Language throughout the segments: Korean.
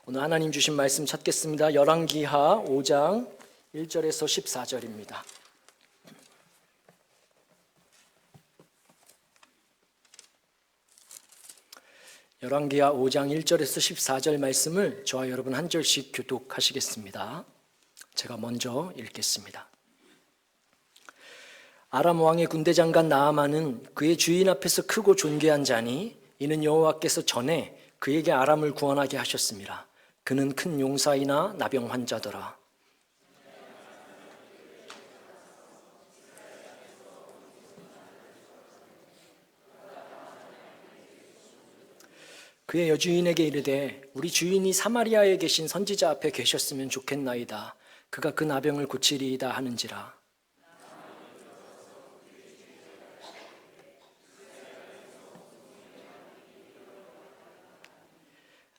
오늘 하나님 주신 말씀 찾겠습니다. 열왕기하 5장 1절에서 14절입니다. 열왕기하 5장 1절에서 14절 말씀을 저와 여러분 한 절씩 교독하시겠습니다. 제가 먼저 읽겠습니다. 아람 왕의 군대 장관 나아만은 그의 주인 앞에서 크고 존귀한 자니 이는 여호와께서 전에 그에게 아람을 구원하게 하셨습니다. 그는 큰 용사이나 나병 환자더라. 그의 여주인에게 이르되 우리 주인이 사마리아에 계신 선지자 앞에 계셨으면 좋겠나이다. 그가 그 나병을 고치리이다 하는지라.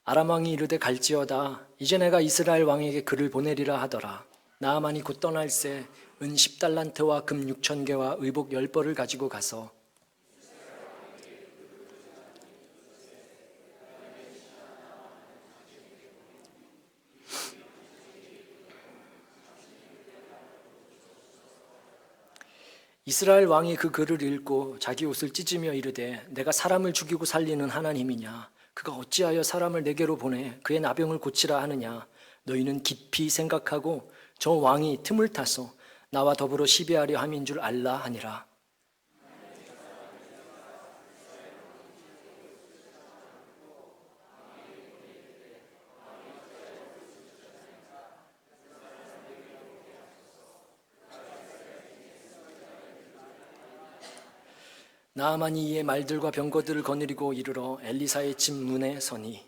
아람 왕이 이르되 갈지어다. 이제 내가 이스라엘 왕에게 글을 보내리라 하더라. 나아만이 곧 떠날새 은 10달란트와 금 6,000개와 의복 10벌을 가지고 가서 이스라엘 왕이 그 글을 읽고 자기 옷을 찢으며 이르되 내가 사람을 죽이고 살리는 하나님이냐? 그가 어찌하여 사람을 내게로 보내 그의 나병을 고치라 하느냐? 너희는 깊이 생각하고 저 왕이 틈을 타서 나와 더불어 시비하려 함인 줄 알라 하니라. 나아만이 이에 말들과 병거들을 거느리고 이르러 엘리사의 집 문에 서니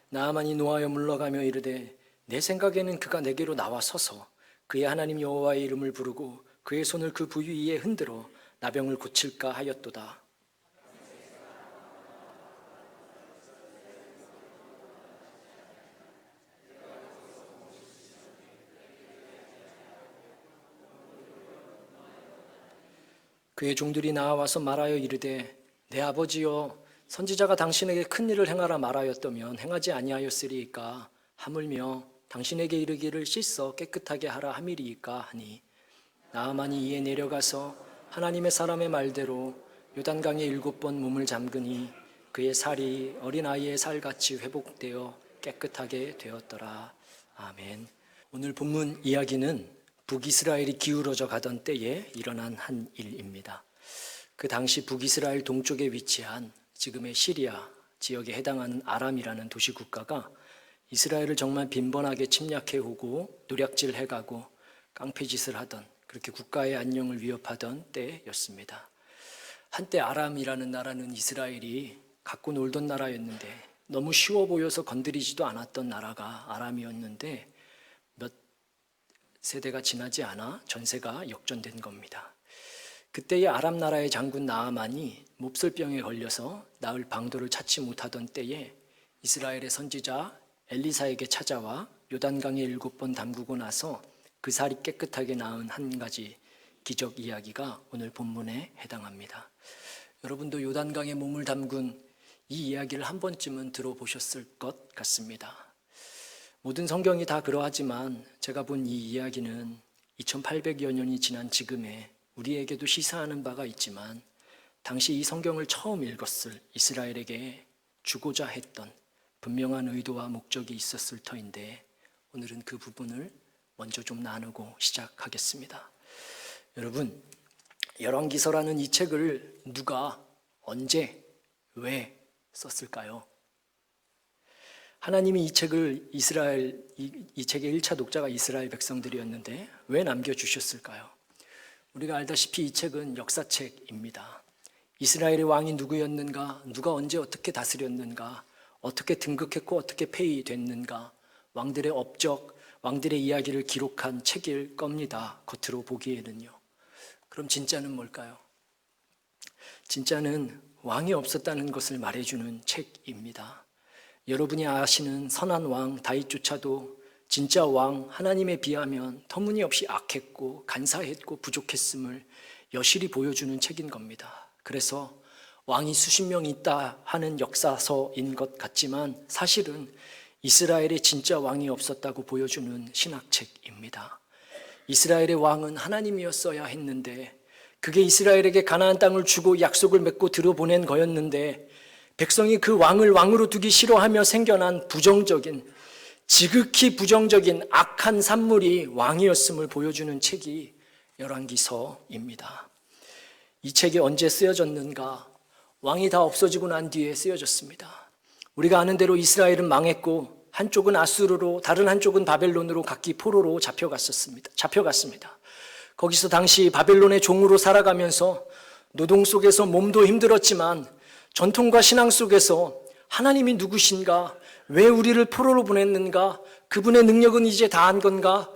나아만이 노하여 물러가며 이르되 내 생각에는 그가 내게로 나와 서서 그의 하나님 여호와의 이름을 부르고 그의 손을 그 부위 위에 흔들어 나병을 고칠까 하였도다. 그의 종들이 나와서 말하여 이르되 내 아버지여 선지자가 당신에게 큰 일을 행하라 말하였다면 행하지 아니하였으리이까 하물며 당신에게 이르기를 씻어 깨끗하게 하라 함이리이까 하니 나아만이 이에 내려가서 하나님의 사람의 말대로 요단강에 7번 몸을 잠그니 그의 살이 어린아이의 살같이 회복되어 깨끗하게 되었더라. 아멘. 오늘 본문 이야기는 북이스라엘이 기울어져 가던 때에 일어난 한 일입니다. 그 당시 북이스라엘 동쪽에 위치한 지금의 시리아 지역에 해당하는 아람이라는 도시 국가가 이스라엘을 정말 빈번하게 침략해오고 노략질해가고 깡패짓을 하던 그렇게 국가의 안녕을 위협하던 때였습니다. 한때 아람이라는 나라는 이스라엘이 갖고 놀던 나라였는데 너무 쉬워 보여서 건드리지도 않았던 나라가 아람이었는데 몇 세대가 지나지 않아 전세가 역전된 겁니다. 그때의 아람 나라의 장군 나아만이 몹쓸병에 걸려서 나을 방도를 찾지 못하던 때에 이스라엘의 선지자 엘리사에게 찾아와 요단강에 7번 담그고 나서 그 살이 깨끗하게 나은 한 가지 기적 이야기가 오늘 본문에 해당합니다. 여러분도 요단강에 몸을 담근 이 이야기를 한 번쯤은 들어보셨을 것 같습니다. 모든 성경이 다 그러하지만 제가 본 이 이야기는 2800여 년이 지난 지금에 우리에게도 시사하는 바가 있지만 당시 이 성경을 처음 읽었을 이스라엘에게 주고자 했던 분명한 의도와 목적이 있었을 터인데 오늘은 그 부분을 먼저 좀 나누고 시작하겠습니다. 여러분, 열왕기서라는 이 책을 누가 언제 왜 썼을까요? 하나님이 이 책을 이 책의 1차 독자가 이스라엘 백성들이었는데 왜 남겨주셨을까요? 우리가 알다시피 이 책은 역사책입니다. 이스라엘의 왕이 누구였는가, 누가 언제 어떻게 다스렸는가, 어떻게 등극했고 어떻게 폐위됐는가, 왕들의 업적, 왕들의 이야기를 기록한 책일 겁니다. 겉으로 보기에는요. 그럼 진짜는 뭘까요? 진짜는 왕이 없었다는 것을 말해주는 책입니다. 여러분이 아시는 선한 왕 다윗조차도 진짜 왕 하나님에 비하면 터무니없이 악했고 간사했고 부족했음을 여실히 보여주는 책인 겁니다. 그래서 왕이 수십 명 있다 하는 역사서인 것 같지만 사실은 이스라엘에 진짜 왕이 없었다고 보여주는 신학책입니다. 이스라엘의 왕은 하나님이었어야 했는데 그게 이스라엘에게 가나안 땅을 주고 약속을 맺고 들어보낸 거였는데 백성이 그 왕을 왕으로 두기 싫어하며 생겨난 부정적인, 지극히 부정적인 악한 산물이 왕이었음을 보여주는 책이 열왕기서입니다. 이 책이 언제 쓰여졌는가? 왕이 다 없어지고 난 뒤에 쓰여졌습니다. 우리가 아는 대로 이스라엘은 망했고 한쪽은 아수르로 다른 한쪽은 바벨론으로 각기 포로로 잡혀갔습니다. 거기서 당시 바벨론의 종으로 살아가면서 노동 속에서 몸도 힘들었지만 전통과 신앙 속에서 하나님이 누구신가? 왜 우리를 포로로 보냈는가? 그분의 능력은 이제 다한 건가?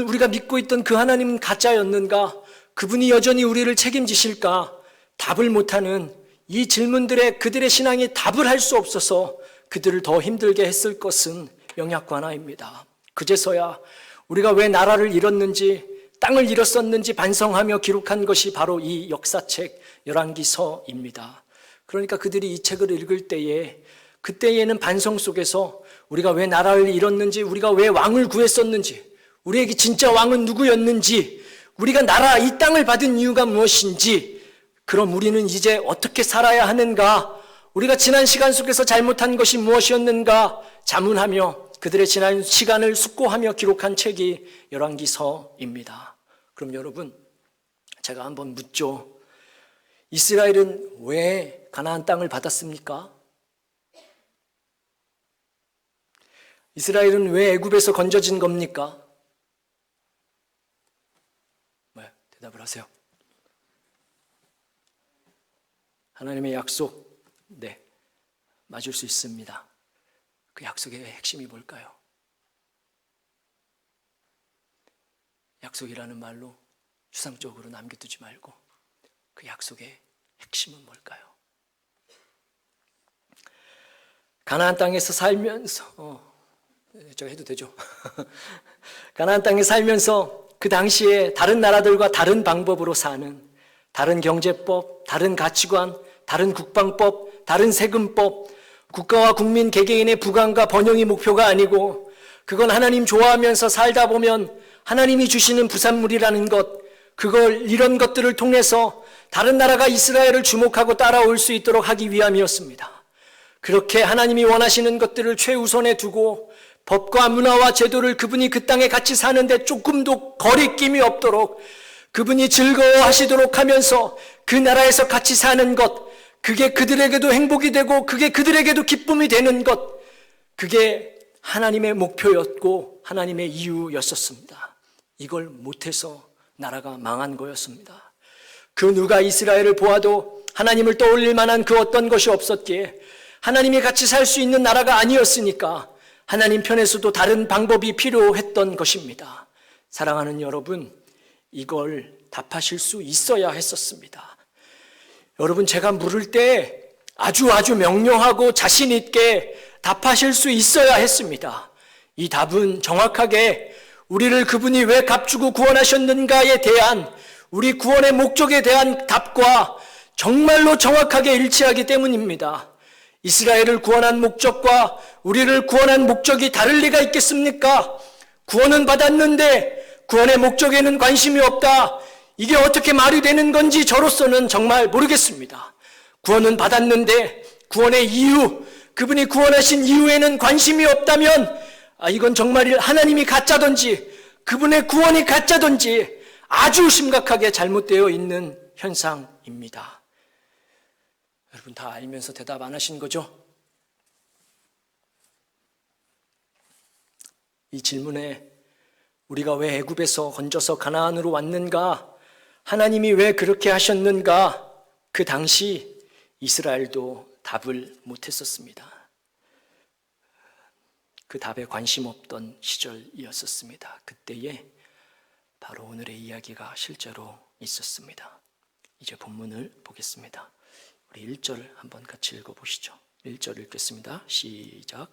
우리가 믿고 있던 그 하나님은 가짜였는가? 그분이 여전히 우리를 책임지실까? 답을 못하는 이 질문들에 그들의 신앙이 답을 할 수 없어서 그들을 더 힘들게 했을 것은 명약관하입니다. 그제서야 우리가 왜 나라를 잃었는지 땅을 잃었었는지 반성하며 기록한 것이 바로 이 역사책 열왕기서입니다. 그러니까 그들이 이 책을 읽을 때에 그때에는 반성 속에서 우리가 왜 나라를 잃었는지, 우리가 왜 왕을 구했었는지, 우리에게 진짜 왕은 누구였는지, 우리가 나라 이 땅을 받은 이유가 무엇인지, 그럼 우리는 이제 어떻게 살아야 하는가, 우리가 지난 시간 속에서 잘못한 것이 무엇이었는가 자문하며 그들의 지난 시간을 숙고하며 기록한 책이 열왕기서입니다. 그럼 여러분, 제가 한번 묻죠. 이스라엘은 왜 가나안 땅을 받았습니까? 이스라엘은 왜 애굽에서 건져진 겁니까? 네, 대답을 하세요. 하나님의 약속, 네, 맞을 수 있습니다. 그 약속의 핵심이 뭘까요? 약속이라는 말로 추상적으로 남겨두지 말고 그 약속의 핵심은 뭘까요? 가나안 땅에서 살면서 제가 해도 되죠? 가나안 땅에 살면서 그 당시에 다른 나라들과 다른 방법으로 사는, 다른 경제법, 다른 가치관, 다른 국방법, 다른 세금법, 국가와 국민 개개인의 부강과 번영이 목표가 아니고 그건 하나님 좋아하면서 살다 보면 하나님이 주시는 부산물이라는 것, 이런 것들을 통해서 다른 나라가 이스라엘을 주목하고 따라올 수 있도록 하기 위함이었습니다. 그렇게 하나님이 원하시는 것들을 최우선에 두고 법과 문화와 제도를 그분이 그 땅에 같이 사는데 조금도 거리낌이 없도록 그분이 즐거워하시도록 하면서 그 나라에서 같이 사는 것, 그게 그들에게도 행복이 되고 그게 그들에게도 기쁨이 되는 것, 그게 하나님의 목표였고 하나님의 이유였었습니다. 이걸 못해서 나라가 망한 거였습니다. 그 누가 이스라엘을 보아도 하나님을 떠올릴 만한 그 어떤 것이 없었기에 하나님이 같이 살 수 있는 나라가 아니었으니까 하나님 편에서도 다른 방법이 필요했던 것입니다. 사랑하는 여러분, 이걸 답하실 수 있어야 했었습니다. 여러분, 제가 물을 때 아주 명료하고 자신 있게 답하실 수 있어야 했습니다. 이 답은 정확하게 우리를 그분이 왜 값주고 구원하셨는가에 대한, 우리 구원의 목적에 대한 답과 정말로 정확하게 일치하기 때문입니다. 이스라엘을 구원한 목적과 우리를 구원한 목적이 다를 리가 있겠습니까? 구원은 받았는데 구원의 목적에는 관심이 없다. 이게 어떻게 말이 되는 건지 저로서는 정말 모르겠습니다. 구원은 받았는데 구원의 이유, 그분이 구원하신 이유에는 관심이 없다면 이건 정말 하나님이 가짜든지 그분의 구원이 가짜든지 아주 심각하게 잘못되어 있는 현상입니다. 여러분 다 알면서 대답 안 하신 거죠? 이 질문에 우리가 왜 애굽에서 건져서 가나안으로 왔는가? 하나님이 왜 그렇게 하셨는가? 그 당시 이스라엘도 답을 못했었습니다. 그 답에 관심 없던 시절이었었습니다. 그때에 바로 오늘의 이야기가 실제로 있었습니다. 이제 본문을 보겠습니다. 우리 1절 한번 같이 읽어보시죠. 1절 읽겠습니다. 시작.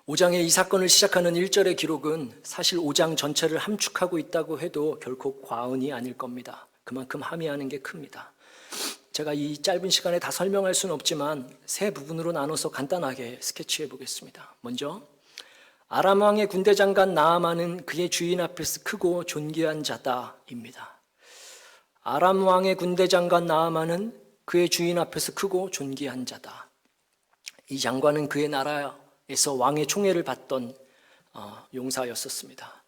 5장의 이 사건을 시작하는 1절의 기록은 사실 5장 전체를 함축하고 있다고 해도 결코 과언이 아닐 겁니다. 그만큼 함의하는 게 큽니다. 제가 이 짧은 시간에 다 설명할 수는 없지만 세 부분으로 나눠서 간단하게 스케치해 보겠습니다. 먼저 아람 왕의 군대 장관 나아만은 그의 주인 앞에서 크고 존귀한 자다입니다. 아람 왕의 군대 장관 나아만은 그의 주인 앞에서 크고 존귀한 자다. 이 장관은 그의 나라에서 왕의 총애를 받던 용사였었습니다.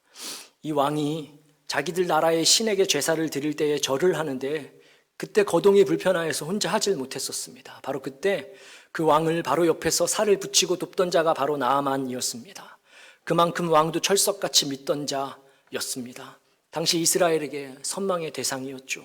이 왕이 자기들 나라의 신에게 제사를 드릴 때에 절을 하는데 그때 거동이 불편하여서 혼자 하질 못했었습니다. 바로 그때 그 왕을 바로 옆에서 살을 붙이고 돕던 자가 바로 나아만이었습니다. 그만큼 왕도 철석같이 믿던 자였습니다. 당시 이스라엘에게 선망의 대상이었죠.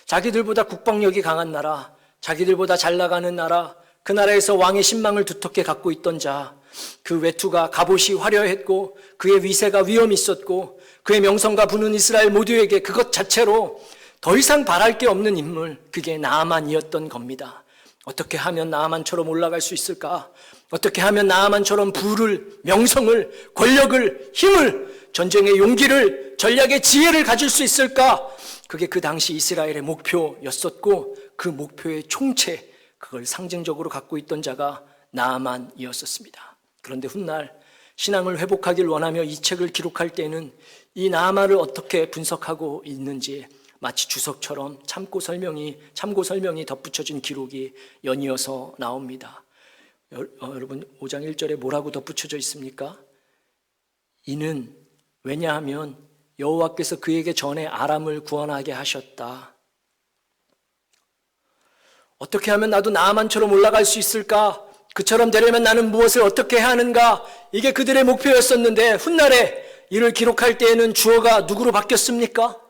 자기들보다 국방력이 강한 나라, 자기들보다 잘 나가는 나라, 그 나라에서 왕의 신망을 두텁게 갖고 있던 자, 그 외투가 갑옷이 화려했고 그의 위세가 위엄이 있었고 그의 명성과 부는 이스라엘 모두에게 그것 자체로 더 이상 바랄 게 없는 인물, 그게 나아만이었던 겁니다. 어떻게 하면 나아만처럼 올라갈 수 있을까? 어떻게 하면 나아만처럼 부를, 명성을, 권력을, 힘을, 전쟁의 용기를, 전략의 지혜를 가질 수 있을까? 그게 그 당시 이스라엘의 목표였었고 그 목표의 총체, 그걸 상징적으로 갖고 있던 자가 나아만이었었습니다. 그런데 훗날 신앙을 회복하길 원하며 이 책을 기록할 때는 이 나아만을 어떻게 분석하고 있는지 마치 주석처럼 참고 설명이 덧붙여진 기록이 연이어서 나옵니다. 여러분 5장 1절에 뭐라고 덧붙여져 있습니까? 이는 왜냐하면 여호와께서 그에게 전에 아람을 구원하게 하셨다. 어떻게 하면 나도 나아만처럼 올라갈 수 있을까? 그처럼 되려면 나는 무엇을 어떻게 해야 하는가? 이게 그들의 목표였었는데 훗날에 이를 기록할 때에는 주어가 누구로 바뀌었습니까?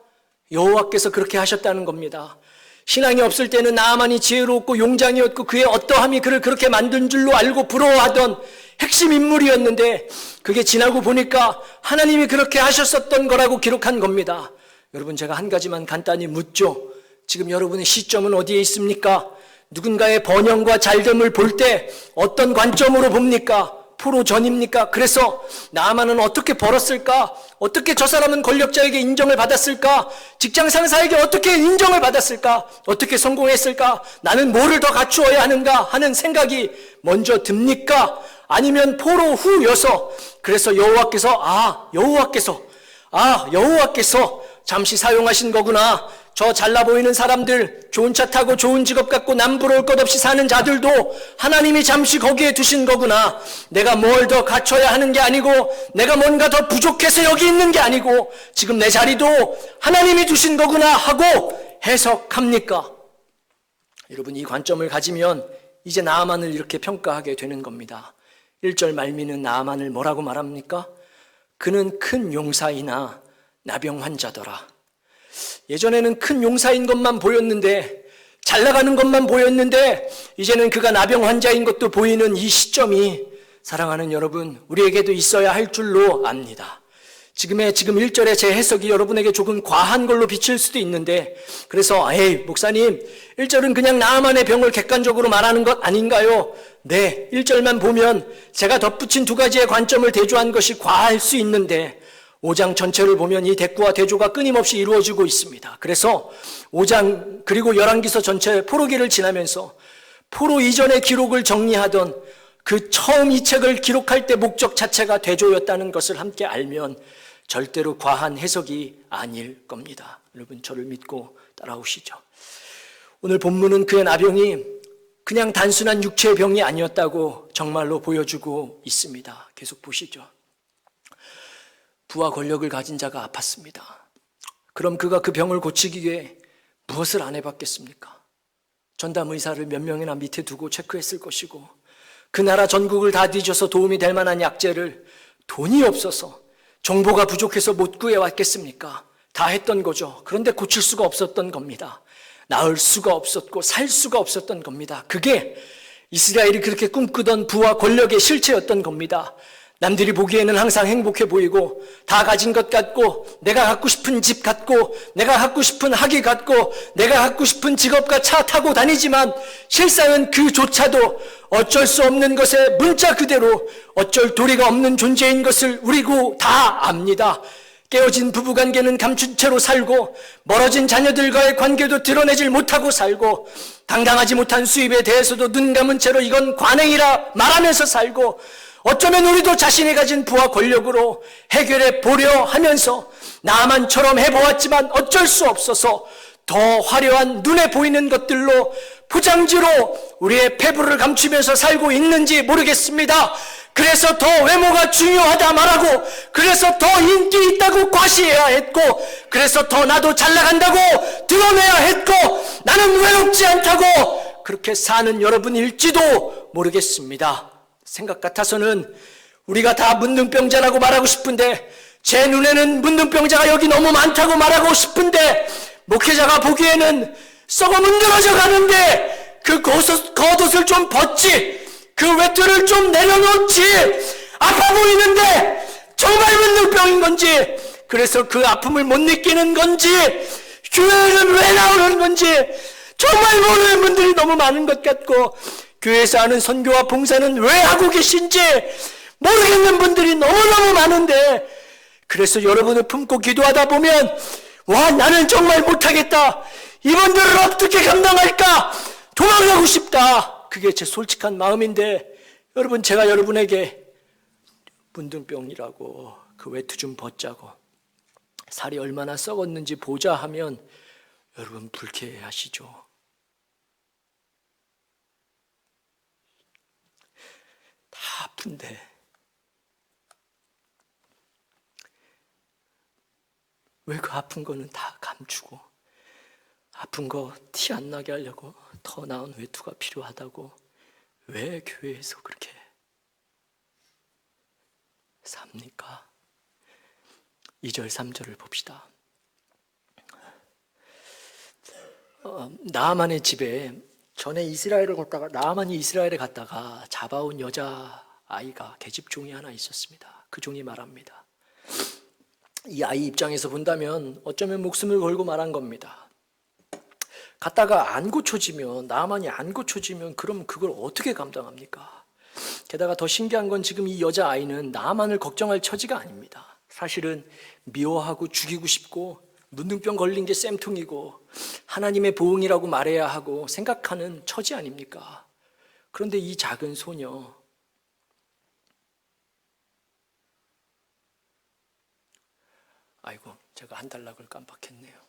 여호와께서 그렇게 하셨다는 겁니다. 신앙이 없을 때는 나아만이 지혜롭고 용장이었고 그의 어떠함이 그를 그렇게 만든 줄로 알고 부러워하던 핵심 인물이었는데 그게 지나고 보니까 하나님이 그렇게 하셨었던 거라고 기록한 겁니다. 여러분 제가 한 가지만 간단히 묻죠. 지금 여러분의 시점은 어디에 있습니까? 누군가의 번영과 잘됨을 볼 때 어떤 관점으로 봅니까? 포로 전입니까? 그래서 나아만은 어떻게 벌었을까? 어떻게 저 사람은 권력자에게 인정을 받았을까? 직장 상사에게 어떻게 인정을 받았을까? 어떻게 성공했을까? 나는 뭐를 더 갖추어야 하는가? 하는 생각이 먼저 듭니까? 아니면 포로 후여서 그래서 여호와께서 잠시 사용하신 거구나. 저 잘나 보이는 사람들, 좋은 차 타고 좋은 직업 갖고 남부러울 것 없이 사는 자들도 하나님이 잠시 거기에 두신 거구나. 내가 뭘 더 갖춰야 하는 게 아니고 내가 뭔가 더 부족해서 여기 있는 게 아니고 지금 내 자리도 하나님이 두신 거구나 하고 해석합니까? 여러분 이 관점을 가지면 이제 나아만을 이렇게 평가하게 되는 겁니다. 1절 말미는 나아만을 뭐라고 말합니까? 그는 큰 용사이나 나병 환자더라. 예전에는 큰 용사인 것만 보였는데 잘 나가는 것만 보였는데 이제는 그가 나병 환자인 것도 보이는 이 시점이 사랑하는 여러분 우리에게도 있어야 할 줄로 압니다. 지금 1절의 제 해석이 여러분에게 조금 과한 걸로 비칠 수도 있는데 그래서 목사님 1절은 그냥 나아만의 병을 객관적으로 말하는 것 아닌가요? 네, 1절만 보면 제가 덧붙인 두 가지의 관점을 대조한 것이 과할 수 있는데 5장 전체를 보면 이 대꾸와 대조가 끊임없이 이루어지고 있습니다. 그래서 5장 그리고 열왕기서 전체 포로기를 지나면서 포로 이전의 기록을 정리하던 그 처음 이 책을 기록할 때 목적 자체가 대조였다는 것을 함께 알면 절대로 과한 해석이 아닐 겁니다. 여러분 저를 믿고 따라오시죠. 오늘 본문은 그의 나병이 그냥 단순한 육체의 병이 아니었다고 정말로 보여주고 있습니다. 계속 보시죠. 부와 권력을 가진 자가 아팠습니다. 그럼 그가 그 병을 고치기 위해 무엇을 안 해봤겠습니까? 전담 의사를 몇 명이나 밑에 두고 체크했을 것이고 그 나라 전국을 다 뒤져서 도움이 될 만한 약재를 돈이 없어서 정보가 부족해서 못 구해왔겠습니까? 다 했던 거죠. 그런데 고칠 수가 없었던 겁니다. 나을 수가 없었고 살 수가 없었던 겁니다. 그게 이스라엘이 그렇게 꿈꾸던 부와 권력의 실체였던 겁니다. 남들이 보기에는 항상 행복해 보이고 다 가진 것 같고 내가 갖고 싶은 집 같고 내가 갖고 싶은 학위 같고 내가 갖고 싶은 직업과 차 타고 다니지만 실상은 그조차도 어쩔 수 없는 것에 문자 그대로 어쩔 도리가 없는 존재인 것을 우리고 다 압니다. 깨어진 부부관계는 감춘 채로 살고 멀어진 자녀들과의 관계도 드러내질 못하고 살고 당당하지 못한 수입에 대해서도 눈 감은 채로 이건 관행이라 말하면서 살고 어쩌면 우리도 자신이 가진 부와 권력으로 해결해 보려 하면서 나만처럼 해보았지만 어쩔 수 없어서 더 화려한 눈에 보이는 것들로 포장지로 우리의 패부를 감추면서 살고 있는지 모르겠습니다. 그래서 더 외모가 중요하다 말하고 그래서 더 인기 있다고 과시해야 했고 그래서 더 나도 잘 나간다고 드러내야 했고 나는 외롭지 않다고 그렇게 사는 여러분일지도 모르겠습니다. 생각 같아서는 우리가 다 문둥병자라고 말하고 싶은데 제 눈에는 문둥병자가 여기 너무 많다고 말하고 싶은데 목회자가 보기에는 썩어 문드러져 가는데 그 겉옷을 좀 벗지 그 외투를 좀 내려놓지 아파 보이는데 정말 문둥병인 건지 그래서 그 아픔을 못 느끼는 건지 교회는 왜 나오는 건지 정말 모르는 분들이 너무 많은 것 같고 교회에서 하는 선교와 봉사는 왜 하고 계신지 모르겠는 분들이 너무너무 많은데 그래서 여러분을 품고 기도하다 보면 와 나는 정말 못하겠다 이분들을 어떻게 감당할까 도망가고 싶다 그게 제 솔직한 마음인데 여러분 제가 여러분에게 문둥병이라고 그 외투 좀 벗자고 살이 얼마나 썩었는지 보자 하면 여러분 불쾌해하시죠. 다 아픈데 왜 그 아픈 거는 다 감추고 아픈 거 티 안 나게 하려고 더 나은 외투가 필요하다고 왜 교회에서 그렇게 삽니까? 2절 3절을 봅시다. 나아만의 집에 전에 나아만이 이스라엘에 갔다가 잡아온 여자아이가 계집종이 하나 있었습니다. 그 종이 말합니다. 이 아이 입장에서 본다면 어쩌면 목숨을 걸고 말한 겁니다. 갔다가 안 고쳐지면 나아만이 안 고쳐지면 그럼 그걸 어떻게 감당합니까? 게다가 더 신기한 건 지금 이 여자아이는 나아만을 걱정할 처지가 아닙니다. 사실은 미워하고 죽이고 싶고 문둥병 걸린 게 쌤통이고 하나님의 보응이라고 말해야 하고 생각하는 처지 아닙니까? 그런데 이 작은 소녀 아이고 제가 한 달락을 깜빡했네요.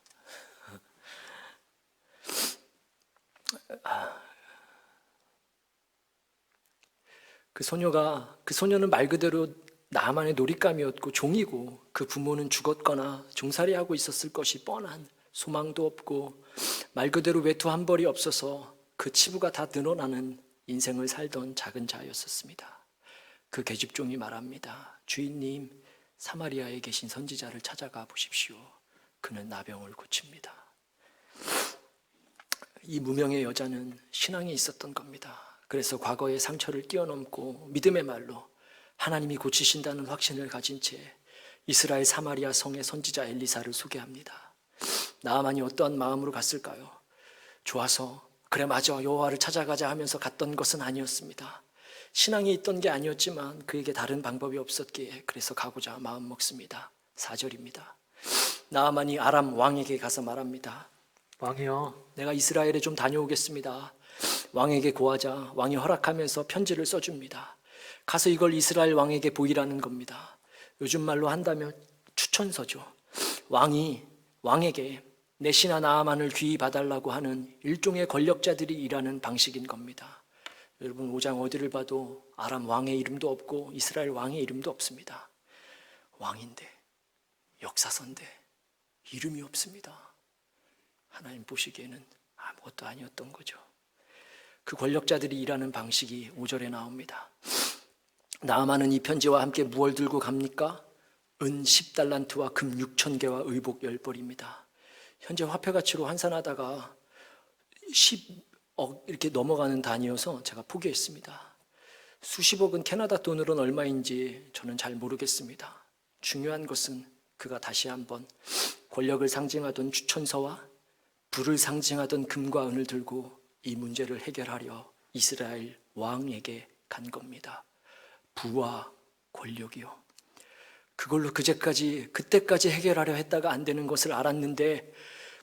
그 소녀는 말 그대로 나만의 놀잇감이었고 종이고 그 부모는 죽었거나 종살이하고 있었을 것이 뻔한 소망도 없고 말 그대로 외투 한 벌이 없어서 그 치부가 다 늘어나는 인생을 살던 작은 자였었습니다. 그 계집종이 말합니다. 주인님 사마리아에 계신 선지자를 찾아가 보십시오. 그는 나병을 고칩니다. 이 무명의 여자는 신앙이 있었던 겁니다. 그래서 과거의 상처를 뛰어넘고 믿음의 말로 하나님이 고치신다는 확신을 가진 채 이스라엘 사마리아 성의 선지자 엘리사를 소개합니다. 나아만이 어떠한 마음으로 갔을까요? 좋아서 그래 맞아 여호와를 찾아가자 하면서 갔던 것은 아니었습니다. 신앙이 있던 게 아니었지만 그에게 다른 방법이 없었기에 그래서 가고자 마음 먹습니다. 4절입니다. 나아만이 아람 왕에게 가서 말합니다. 왕이여 내가 이스라엘에 좀 다녀오겠습니다. 왕에게 고하자 왕이 허락하면서 편지를 써줍니다. 가서 이걸 이스라엘 왕에게 보이라는 겁니다. 요즘 말로 한다면 추천서죠. 왕이 왕에게 내 신하 나아만을 귀히 봐달라고 하는 일종의 권력자들이 일하는 방식인 겁니다. 여러분 5장 어디를 봐도 아람 왕의 이름도 없고 이스라엘 왕의 이름도 없습니다. 왕인데 역사서인데 이름이 없습니다. 하나님 보시기에는 아무것도 아니었던 거죠. 그 권력자들이 일하는 방식이 5절에 나옵니다. 나아만은 이 편지와 함께 무엇을 들고 갑니까? 은 10달란트와 금 6,000개와 의복 10벌입니다. 현재 화폐 가치로 환산하다가 10억 이렇게 넘어가는 단위여서 제가 포기했습니다. 수십억은 캐나다 돈으로는 얼마인지 저는 잘 모르겠습니다. 중요한 것은 그가 다시 한번 권력을 상징하던 주천서와 불을 상징하던 금과 은을 들고 이 문제를 해결하려 이스라엘 왕에게 간 겁니다. 부와 권력이요. 그걸로 그때까지 해결하려 했다가 안 되는 것을 알았는데,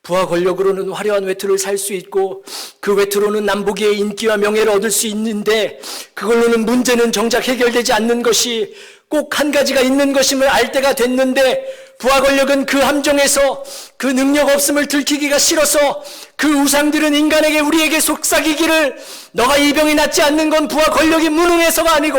부와 권력으로는 화려한 외투를 살 수 있고 그 외투로는 남보기의 인기와 명예를 얻을 수 있는데, 그걸로는 문제는 정작 해결되지 않는 것이 꼭 한 가지가 있는 것임을 알 때가 됐는데, 부와 권력은 그 함정에서 그 능력 없음을 들키기가 싫어서 그 우상들은 인간에게, 우리에게 속삭이기를 너가 이 병이 낫지 않는 건 부와 권력이 무능해서가 아니고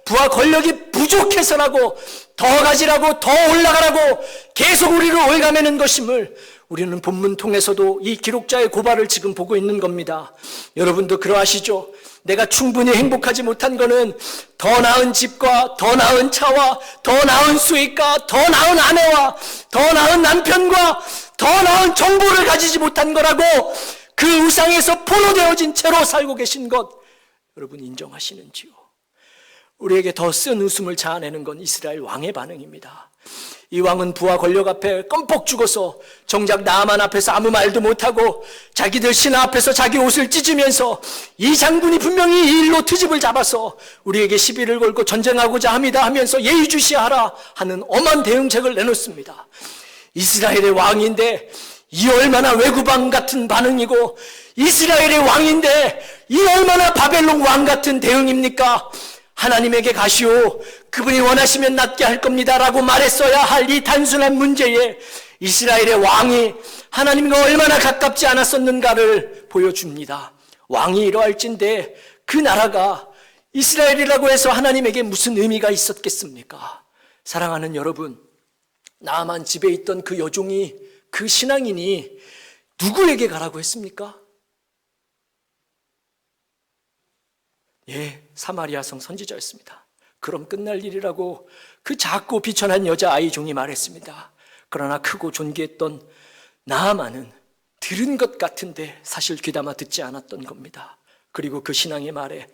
부와 권력이 부족해서라고, 더 가지라고, 더 올라가라고 계속 우리를 올가매는 것임을 우리는 본문 통해서도 이 기록자의 고발을 지금 보고 있는 겁니다. 여러분도 그러하시죠? 내가 충분히 행복하지 못한 거는 더 나은 집과 더 나은 차와 더 나은 수익과 더 나은 아내와 더 나은 남편과 더 나은 정보를 가지지 못한 거라고, 그 우상에서 포로되어진 채로 살고 계신 것 여러분 인정하시는지요? 우리에게 더 쓴 웃음을 자아내는 건 이스라엘 왕의 반응입니다. 이 왕은 부와 권력 앞에 껌뻑 죽어서 정작 나아만 앞에서 아무 말도 못하고 자기들 신하 앞에서 자기 옷을 찢으면서, 이 장군이 분명히 이 일로 트집을 잡아서 우리에게 시비를 걸고 전쟁하고자 합니다 하면서 예의주시하라 하는 엄한 대응책을 내놓습니다. 이스라엘의 왕인데 이 얼마나 외구방 같은 반응이고, 이스라엘의 왕인데 이 얼마나 바벨론 왕 같은 대응입니까? 하나님에게 가시오, 그분이 원하시면 낫게 할 겁니다 라고 말했어야 할 이 단순한 문제에 이스라엘의 왕이 하나님과 얼마나 가깝지 않았었는가를 보여줍니다. 왕이 이러할진데 그 나라가 이스라엘이라고 해서 하나님에게 무슨 의미가 있었겠습니까? 사랑하는 여러분, 나아만 집에 있던 그 여종이, 그 신앙인이 누구에게 가라고 했습니까? 사마리아 성 선지자였습니다. 그럼 끝날 일이라고 그 작고 비천한 여자아이 종이 말했습니다. 그러나 크고 존귀했던 나아만은 들은 것 같은데 사실 귀담아 듣지 않았던 겁니다. 그리고 그 신앙의 말에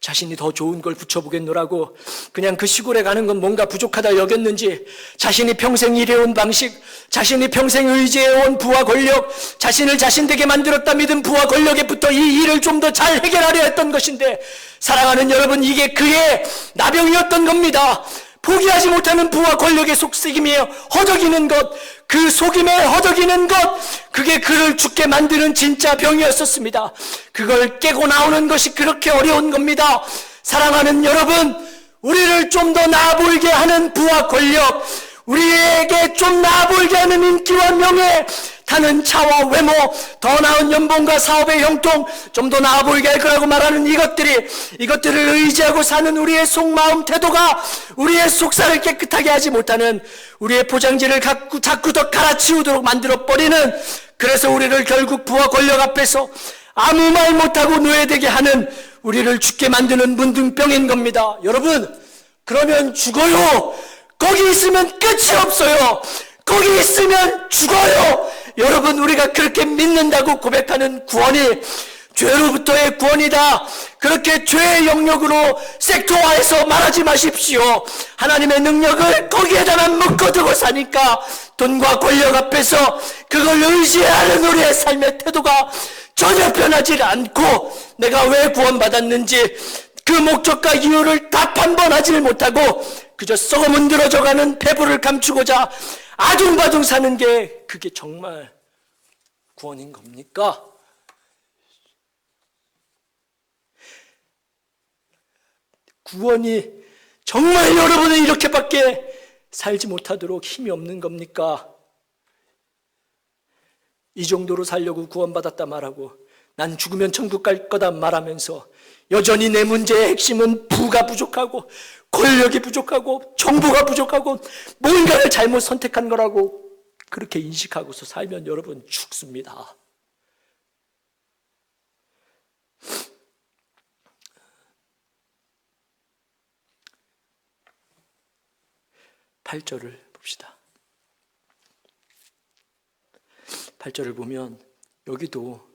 자신이 더 좋은 걸 붙여보겠노라고 그냥 그 시골에 가는 건 뭔가 부족하다 여겼는지, 자신이 평생 일해온 방식, 자신이 평생 의지해온 부와 권력, 자신을 자신되게 만들었다 믿은 부와 권력에 붙어 이 일을 좀 더 잘 해결하려 했던 것인데, 사랑하는 여러분, 이게 그의 나병이었던 겁니다. 포기하지 못하는 부와 권력의 속삭임에 허덕이는 것, 그 속임에 허덕이는 것, 그게 그를 죽게 만드는 진짜 병이었었습니다. 그걸 깨고 나오는 것이 그렇게 어려운 겁니다. 사랑하는 여러분, 우리를 좀 더 나아 보이게 하는 부와 권력, 우리에게 좀 나아 보이게 하는 인기와 명예, 타는 차와 외모, 더 나은 연봉과 사업의 형통, 좀 더 나아 보이게 할 거라고 말하는 이것들을 의지하고 사는 우리의 속마음 태도가 우리의 속살을 깨끗하게 하지 못하는, 우리의 포장지를 자꾸 더 갈아치우도록 만들어버리는, 그래서 우리를 결국 부와 권력 앞에서 아무 말 못하고 노예되게 하는, 우리를 죽게 만드는 문둥병인 겁니다. 여러분, 그러면 죽어요. 거기 있으면 끝이 없어요. 거기 있으면 죽어요. 여러분, 우리가 그렇게 믿는다고 고백하는 구원이 죄로부터의 구원이다, 그렇게 죄의 영역으로 섹터화해서 말하지 마십시오. 하나님의 능력을 거기에다만 묶어두고 사니까 돈과 권력 앞에서 그걸 의지하는 우리의 삶의 태도가 전혀 변하지 않고, 내가 왜 구원받았는지 그 목적과 이유를 답 한 번 하지 못하고 그저 썩어 문드러져가는 배부를 감추고자 아둥바둥 사는 게, 그게 정말 구원인 겁니까? 구원이 정말 여러분은 이렇게밖에 살지 못하도록 힘이 없는 겁니까? 이 정도로 살려고 구원받았다 말하고 난 죽으면 천국 갈 거다 말하면서 여전히 내 문제의 핵심은 부가 부족하고 권력이 부족하고 정보가 부족하고 뭔가를 잘못 선택한 거라고 그렇게 인식하고서 살면 여러분 죽습니다. 팔 절을 봅시다. 8절을 보면 여기도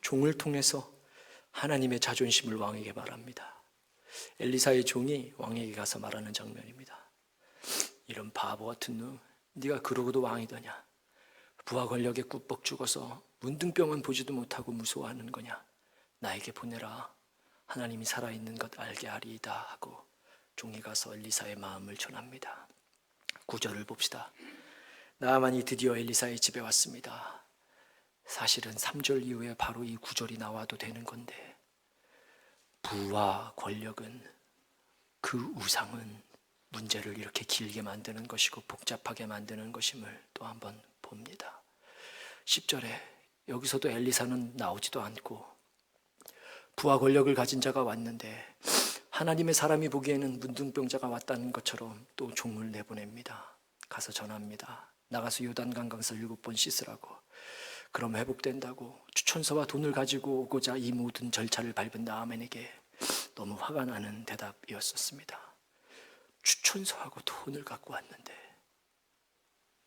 종을 통해서 하나님의 자존심을 왕에게 말합니다. 엘리사의 종이 왕에게 가서 말하는 장면입니다. 이런 바보 같은 놈, 네가 그러고도 왕이더냐? 부하 권력에 꾹뻑 죽어서 문둥병은 보지도 못하고 무서워하는 거냐? 나에게 보내라. 하나님이 살아있는 것 알게 하리이다 하고 종이 가서 엘리사의 마음을 전합니다. 9절을 봅시다. 나아만이 드디어 엘리사의 집에 왔습니다. 사실은 3절 이후에 바로 이 9절이 나와도 되는 건데, 부와 권력은, 그 우상은 문제를 이렇게 길게 만드는 것이고 복잡하게 만드는 것임을 또 한번 봅니다. 10절에 여기서도 엘리사는 나오지도 않고 부와 권력을 가진 자가 왔는데 하나님의 사람이 보기에는 문둥병자가 왔다는 것처럼 또 종을 내보냅니다. 가서 전합니다. 나가서 요단강 강서 7번 씻으라고. 그럼 회복된다고. 추천서와 돈을 가지고 오고자 이 모든 절차를 밟은 나아만에게 너무 화가 나는 대답이었었습니다. 추천서하고 돈을 갖고 왔는데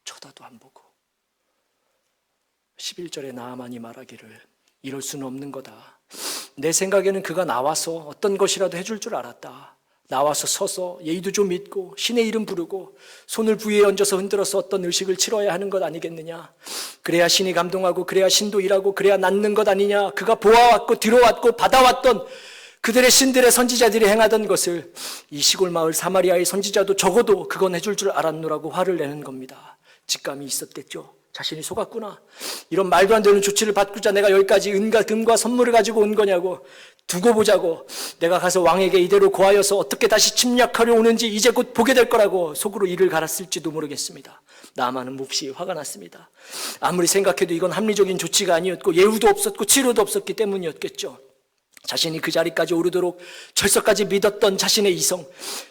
쳐다도 안 보고. 11절에 나아만이 말하기를 이럴 수는 없는 거다. 내 생각에는 그가 나와서 어떤 것이라도 해줄 줄 알았다. 나와서 서서 예의도 좀 있고 신의 이름 부르고 손을 부위에 얹어서 흔들어서 어떤 의식을 치러야 하는 것 아니겠느냐. 그래야 신이 감동하고 그래야 신도 일하고 그래야 낫는 것 아니냐. 그가 보아왔고 들어왔고 받아왔던 그들의 신들의 선지자들이 행하던 것을 이 시골 마을 사마리아의 선지자도 적어도 그건 해줄 줄 알았노라고 화를 내는 겁니다. 직감이 있었겠죠. 자신이 속았구나. 이런 말도 안 되는 조치를 받고자 내가 여기까지 은과 금과 선물을 가지고 온 거냐고. 두고 보자고. 내가 가서 왕에게 이대로 고하여서 어떻게 다시 침략하려 오는지 이제 곧 보게 될 거라고 속으로 이를 갈았을지도 모르겠습니다. 나아만은 몹시 화가 났습니다. 아무리 생각해도 이건 합리적인 조치가 아니었고 예우도 없었고 치료도 없었기 때문이었겠죠. 자신이 그 자리까지 오르도록 철석까지 믿었던 자신의 이성,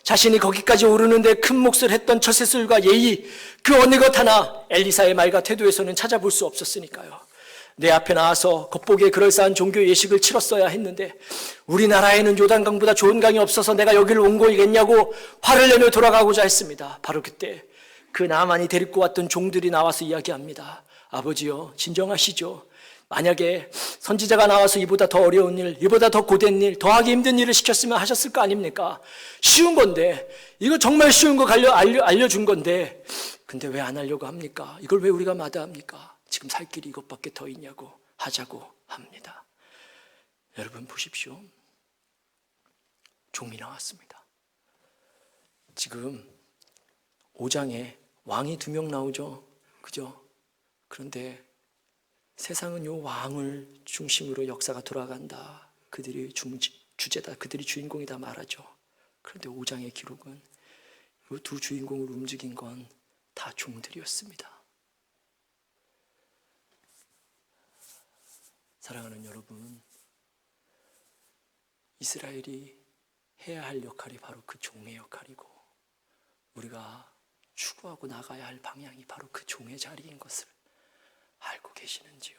자신이 거기까지 오르는데 큰 몫을 했던 처세술과 예의, 그 어느 것 하나 엘리사의 말과 태도에서는 찾아볼 수 없었으니까요. 내 앞에 나와서 겉보기에 그럴싸한 종교 예식을 치렀어야 했는데 우리나라에는 요단강보다 좋은 강이 없어서 내가 여기를 온 거이겠냐고 화를 내며 돌아가고자 했습니다. 바로 그때 그 나아만이 데리고 왔던 종들이 나와서 이야기합니다. 아버지요, 진정하시죠. 만약에 선지자가 나와서 이보다 더 어려운 일, 이보다 더 고된 일, 더 하기 힘든 일을 시켰으면 하셨을 거 아닙니까? 쉬운 건데, 이거 정말 쉬운 거 알려준 건데, 근데 왜 안 하려고 합니까? 이걸 왜 우리가 마다합니까? 지금 살 길이 이것밖에 더 있냐고 하자고 합니다. 여러분 보십시오. 종이 나왔습니다. 지금 5장에 왕이 2명 나오죠. 그죠? 그런데 세상은 요 왕을 중심으로 역사가 돌아간다. 그들이 주제다. 그들이 주인공이다 말하죠. 그런데 5장의 기록은 이 두 주인공을 움직인 건 다 종들이었습니다. 사랑하는 여러분, 이스라엘이 해야 할 역할이 바로 그 종의 역할이고 우리가 추구하고 나가야 할 방향이 바로 그 종의 자리인 것을 알고 계시는지요?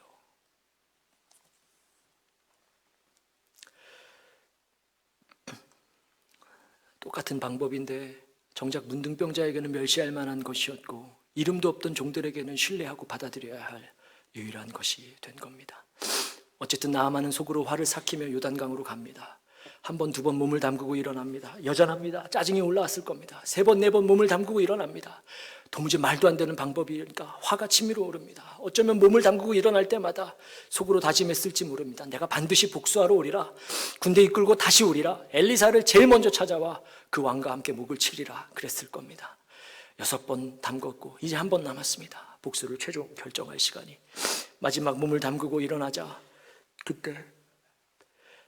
똑같은 방법인데 정작 문둥병자에게는 멸시할 만한 것이었고 이름도 없던 종들에게는 신뢰하고 받아들여야 할 유일한 것이 된 겁니다. 어쨌든 나아만은 속으로 화를 삭히며 요단강으로 갑니다. 1번, 2번 몸을 담그고 일어납니다. 여전합니다. 짜증이 올라왔을 겁니다. 3번, 4번 몸을 담그고 일어납니다. 도무지 말도 안 되는 방법이니까 화가 치밀어 오릅니다. 어쩌면 몸을 담그고 일어날 때마다 속으로 다짐했을지 모릅니다. 내가 반드시 복수하러 오리라. 군대 이끌고 다시 오리라. 엘리사를 제일 먼저 찾아와 그 왕과 함께 목을 치리라. 그랬을 겁니다. 6번 담궜고 이제 1번 남았습니다. 복수를 최종 결정할 시간이. 마지막 몸을 담그고 일어나자 그때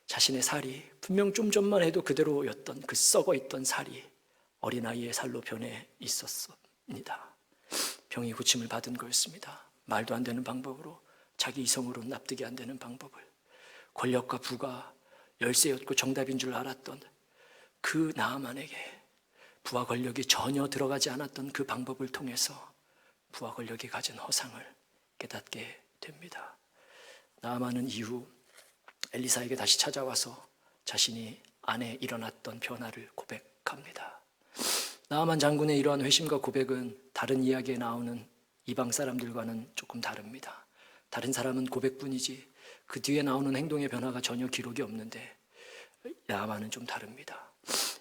자신의 살이 분명 좀 전만 해도 그대로였던 그 썩어있던 살이 어린아이의 살로 변해 있었습니다. 병이 고침을 받은 거였습니다. 말도 안 되는 방법으로 자기 이성으로 납득이 안 되는 방법을 권력과 부가 열쇠였고 정답인 줄 알았던 그 나아만에게 부와 권력이 전혀 들어가지 않았던 그 방법을 통해서 부와 권력이 가진 허상을 깨닫게 됩니다. 나아만은 이후 엘리사에게 다시 찾아와서 자신이 안에 일어났던 변화를 고백합니다. 나아만 장군의 이러한 회심과 고백은 다른 이야기에 나오는 이방 사람들과는 조금 다릅니다. 다른 사람은 고백뿐이지 그 뒤에 나오는 행동의 변화가 전혀 기록이 없는데 나아만은 좀 다릅니다.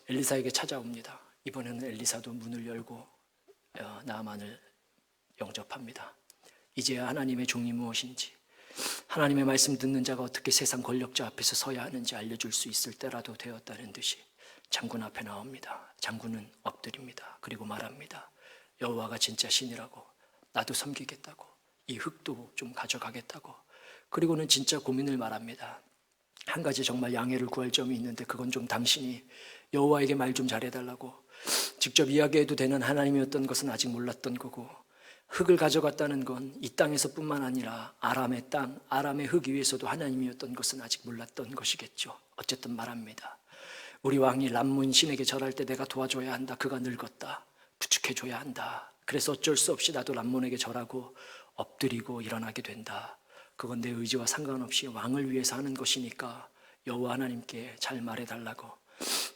엘리사에게 찾아옵니다. 이번에는 엘리사도 문을 열고 나아만을 영접합니다. 이제야 하나님의 종이 무엇인지, 하나님의 말씀 듣는 자가 어떻게 세상 권력자 앞에서 서야 하는지 알려줄 수 있을 때라도 되었다는 듯이 장군 앞에 나옵니다. 장군은 엎드립니다. 그리고 말합니다. 여호와가 진짜 신이라고, 나도 섬기겠다고, 이 흙도 좀 가져가겠다고. 그리고는 진짜 고민을 말합니다. 한 가지 정말 양해를 구할 점이 있는데 그건 좀 당신이 여호와에게 말 좀 잘해달라고. 직접 이야기해도 되는 하나님이었던 것은 아직 몰랐던 거고, 흙을 가져갔다는 건 이 땅에서뿐만 아니라 아람의 땅, 아람의 흙 위에서도 하나님이었던 것은 아직 몰랐던 것이겠죠. 어쨌든 말합니다. 우리 왕이 람몬 신에게 절할 때 내가 도와줘야 한다. 그가 늙었다. 부축해줘야 한다. 그래서 어쩔 수 없이 나도 람몬에게 절하고 엎드리고 일어나게 된다. 그건 내 의지와 상관없이 왕을 위해서 하는 것이니까 여호와 하나님께 잘 말해달라고.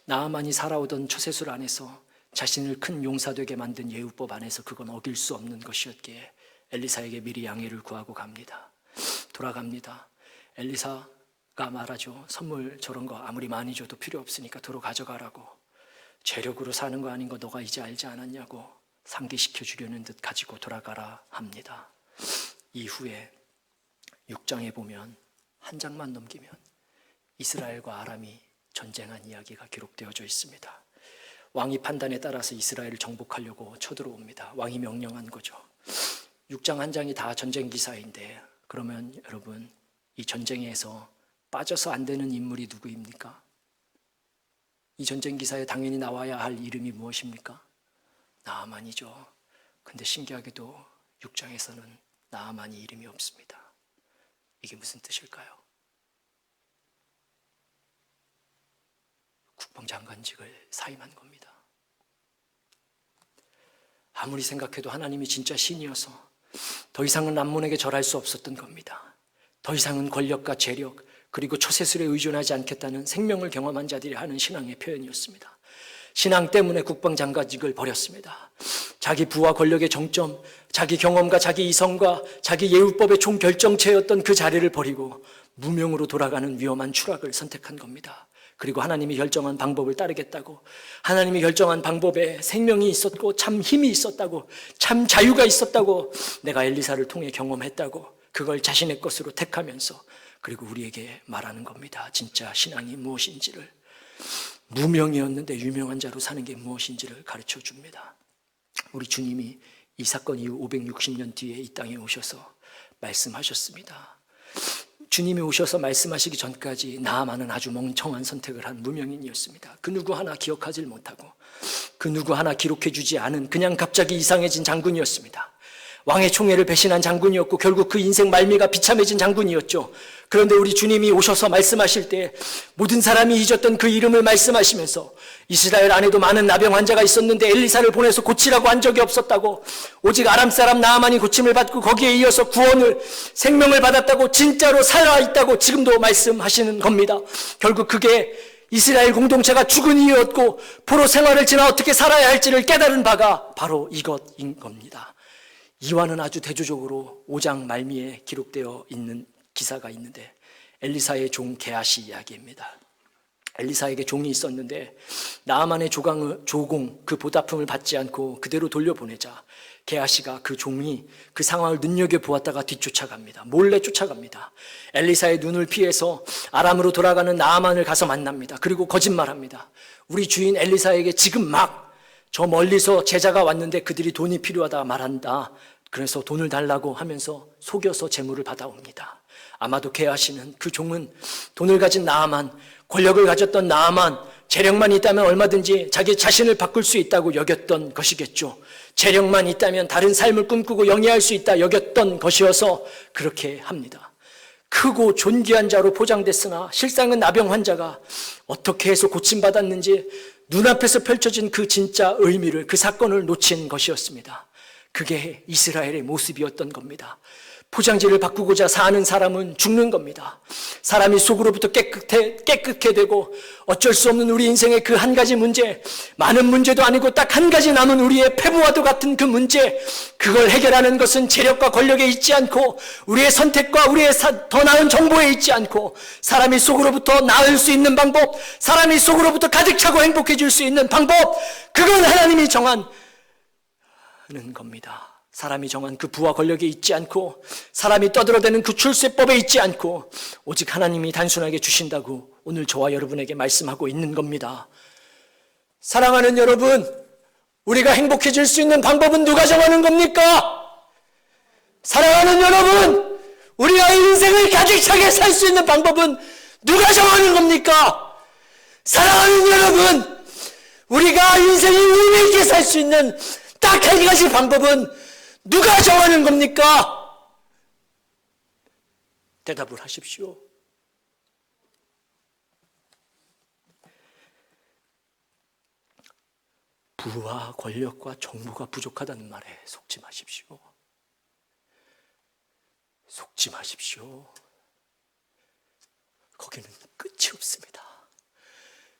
나아만이 살아오던 처세술 안에서 자신을 큰 용사되게 만든 예후법 안에서 그건 어길 수 없는 것이었기에 엘리사에게 미리 양해를 구하고 갑니다. 돌아갑니다. 엘리사가 말하죠. 선물 저런 거 아무리 많이 줘도 필요 없으니까 도로 가져가라고. 재력으로 사는 거 아닌 거 너가 이제 알지 않았냐고 상기시켜 주려는 듯 가지고 돌아가라 합니다. 이후에 6장에 보면 한 장만 넘기면 이스라엘과 아람이 전쟁한 이야기가 기록되어져 있습니다. 왕이 판단에 따라서 이스라엘을 정복하려고 쳐들어옵니다. 왕이 명령한 거죠. 6장 한 장이 다 전쟁 기사인데, 그러면 여러분 이 전쟁에서 빠져서 안 되는 인물이 누구입니까? 이 전쟁 기사에 당연히 나와야 할 이름이 무엇입니까? 나아만이죠. 근데 신기하게도 6장에서는 나아만이 이름이 없습니다. 이게 무슨 뜻일까요? 국방장관직을 사임한 겁니다. 아무리 생각해도 하나님이 진짜 신이어서 더 이상은 람몬에게 절할 수 없었던 겁니다. 더 이상은 권력과 재력 그리고 처세술에 의존하지 않겠다는 생명을 경험한 자들이 하는 신앙의 표현이었습니다. 신앙 때문에 국방장관직을 버렸습니다. 자기 부와 권력의 정점, 자기 경험과 자기 이성과 자기 예후법의 총결정체였던 그 자리를 버리고 무명으로 돌아가는 위험한 추락을 선택한 겁니다. 그리고 하나님이 결정한 방법을 따르겠다고, 하나님이 결정한 방법에 생명이 있었고 참 힘이 있었다고, 참 자유가 있었다고, 내가 엘리사를 통해 경험했다고 그걸 자신의 것으로 택하면서 그리고 우리에게 말하는 겁니다. 진짜 신앙이 무엇인지를. 무명이었는데 유명한 자로 사는 게 무엇인지를 가르쳐 줍니다. 우리 주님이 이 사건 이후 560년 뒤에 이 땅에 오셔서 말씀하셨습니다. 주님이 오셔서 말씀하시기 전까지 나아만은 아주 멍청한 선택을 한 무명인이었습니다. 그 누구 하나 기억하지 못하고 그 누구 하나 기록해 주지 않은 그냥 갑자기 이상해진 장군이었습니다. 왕의 총애를 배신한 장군이었고 결국 그 인생 말미가 비참해진 장군이었죠. 그런데 우리 주님이 오셔서 말씀하실 때 모든 사람이 잊었던 그 이름을 말씀하시면서 이스라엘 안에도 많은 나병 환자가 있었는데 엘리사를 보내서 고치라고 한 적이 없었다고, 오직 아람 사람 나아만이 고침을 받고 거기에 이어서 구원을, 생명을 받았다고, 진짜로 살아있다고 지금도 말씀하시는 겁니다. 결국 그게 이스라엘 공동체가 죽은 이유였고 포로 생활을 지나 어떻게 살아야 할지를 깨달은 바가 바로 이것인 겁니다. 이와는 아주 대조적으로 5장 말미에 기록되어 있는 기사가 있는데 엘리사의 종 게하시 이야기입니다. 엘리사에게 종이 있었는데 나아만의 조공 그 보답품을 받지 않고 그대로 돌려보내자 게하시가 그 종이 그 상황을 눈여겨보았다가 뒤쫓아갑니다. 몰래 쫓아갑니다. 엘리사의 눈을 피해서 아람으로 돌아가는 나아만을 가서 만납니다. 그리고 거짓말합니다. 우리 주인 엘리사에게 지금 막 저 멀리서 제자가 왔는데 그들이 돈이 필요하다 말한다. 그래서 돈을 달라고 하면서 속여서 재물을 받아옵니다. 아마도 게하시는 그 종은 돈을 가진 나아만, 권력을 가졌던 나아만, 재력만 있다면 얼마든지 자기 자신을 바꿀 수 있다고 여겼던 것이겠죠. 재력만 있다면 다른 삶을 꿈꾸고 영위할 수 있다 여겼던 것이어서 그렇게 합니다. 크고 존귀한 자로 포장됐으나 실상은 나병 환자가 어떻게 해서 고침받았는지 눈앞에서 펼쳐진 그 진짜 의미를, 그 사건을 놓친 것이었습니다. 그게 이스라엘의 모습이었던 겁니다. 포장지를 바꾸고자 사는 사람은 죽는 겁니다. 사람이 속으로부터 깨끗게 되고 어쩔 수 없는 우리 인생의 그 한 가지 문제, 많은 문제도 아니고 딱 한 가지 남은 우리의 패부와도 같은 그 문제, 그걸 해결하는 것은 재력과 권력에 있지 않고 우리의 선택과 우리의 더 나은 정보에 있지 않고 사람이 속으로부터 나을 수 있는 방법, 사람이 속으로부터 가득 차고 행복해질 수 있는 방법, 그건 하나님이 정하는 겁니다. 사람이 정한 그 부와 권력에 있지 않고 사람이 떠들어대는 그 출세법에 있지 않고 오직 하나님이 단순하게 주신다고 오늘 저와 여러분에게 말씀하고 있는 겁니다. 사랑하는 여러분, 우리가 행복해질 수 있는 방법은 누가 정하는 겁니까? 사랑하는 여러분, 우리가 인생을 가득 차게 살 수 있는 방법은 누가 정하는 겁니까? 사랑하는 여러분, 우리가 인생을 의미 있게 살 수 있는 딱 한 가지 방법은 누가 정하는 겁니까? 대답을 하십시오. 부와 권력과 정보가 부족하다는 말에 속지 마십시오. 속지 마십시오. 거기는 끝이 없습니다.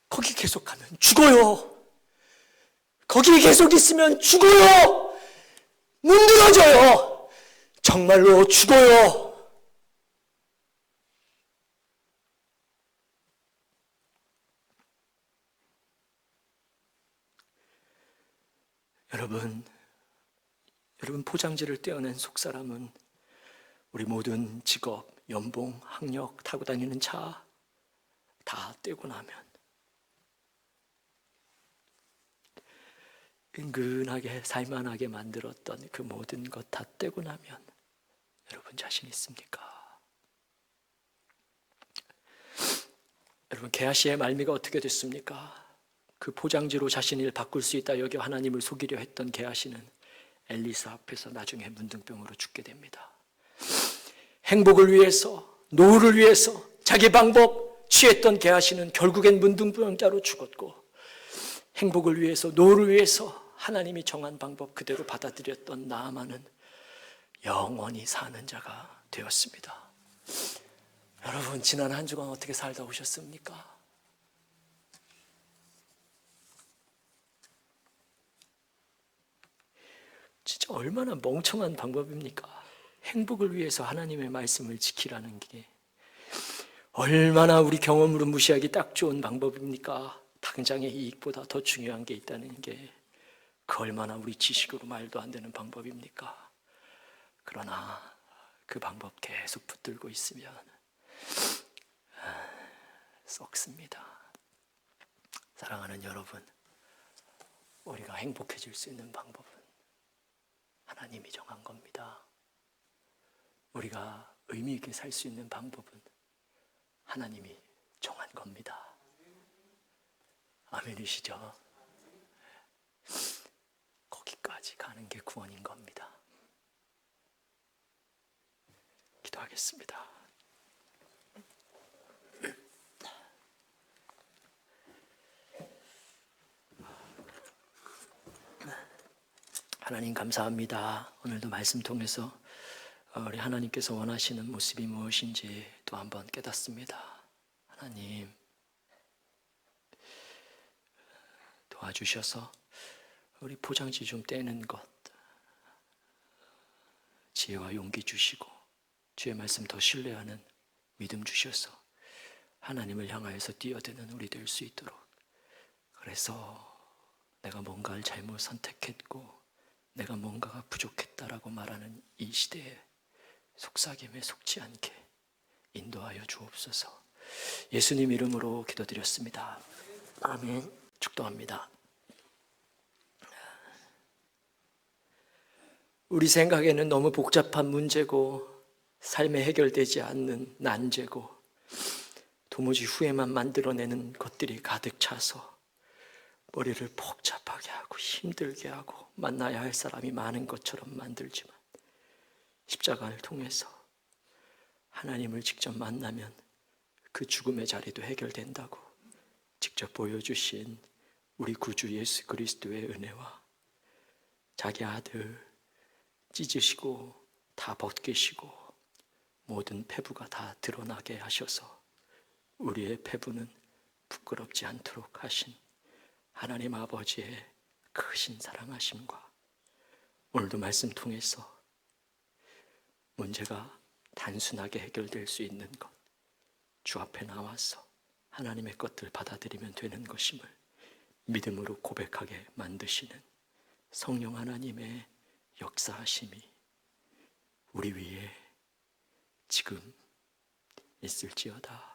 거기 계속 가면 죽어요. 거기 계속 있으면 죽어요. 문드러져요. 정말로 죽어요. 여러분 포장지를 떼어낸 속사람은 우리 모든 직업, 연봉, 학력, 타고 다니는 차 다 떼고 나면 은근하게 살만하게 만들었던 그 모든 것 다 떼고 나면 여러분 자신 있습니까? 여러분 게하시의 말미가 어떻게 됐습니까? 그 포장지로 자신을 바꿀 수 있다 여겨 하나님을 속이려 했던 게하시는 엘리사 앞에서 나중에 문둥병으로 죽게 됩니다. 행복을 위해서, 노후를 위해서 자기 방법 취했던 게하시는 결국엔 문둥병자로 죽었고, 행복을 위해서, 노후를 위해서 하나님이 정한 방법 그대로 받아들였던 나아만은 영원히 사는 자가 되었습니다. 여러분, 지난 한 주간 어떻게 살다 오셨습니까? 진짜 얼마나 멍청한 방법입니까? 행복을 위해서 하나님의 말씀을 지키라는 게 얼마나 우리 경험으로 무시하기 딱 좋은 방법입니까? 당장의 이익보다 더 중요한 게 있다는 게 그 얼마나 우리 지식으로 말도 안 되는 방법입니까? 그러나 그 방법 계속 붙들고 있으면 썩습니다. 사랑하는 여러분, 우리가 행복해질 수 있는 방법은 하나님이 정한 겁니다. 우리가 의미 있게 살 수 있는 방법은 하나님이 정한 겁니다. 아멘이시죠? 거기까지 가는 게 구원인 겁니다. 기도하겠습니다. 하나님 감사합니다. 오늘도 말씀 통해서 우리 하나님께서 원하시는 모습이 무엇인지 또 한번 깨닫습니다. 하나님 도와주셔서 우리 포장지 좀 떼는 것 지혜와 용기 주시고 주의 말씀 더 신뢰하는 믿음 주셔서 하나님을 향하여서 뛰어드는 우리 될 수 있도록, 그래서 내가 뭔가를 잘못 선택했고 내가 뭔가가 부족했다라고 말하는 이 시대에 속삭임에 속지 않게 인도하여 주옵소서. 예수님 이름으로 기도드렸습니다. 아멘. 축도합니다. 우리 생각에는 너무 복잡한 문제고 삶에 해결되지 않는 난제고 도무지 후회만 만들어내는 것들이 가득 차서 머리를 복잡하게 하고 힘들게 하고 만나야 할 사람이 많은 것처럼 만들지만, 십자가를 통해서 하나님을 직접 만나면 그 죽음의 자리도 해결된다고 직접 보여주신 우리 구주 예수 그리스도의 은혜와 자기 아들 찢으시고 다 벗기시고 모든 패부가 다 드러나게 하셔서 우리의 패부는 부끄럽지 않도록 하신 하나님 아버지의 크신 사랑하심과 오늘도 말씀 통해서 문제가 단순하게 해결될 수 있는 것, 주 앞에 나와서 하나님의 것들 받아들이면 되는 것임을 믿음으로 고백하게 만드시는 성령 하나님의 역사하심이 우리 위에 지금 있을지어다.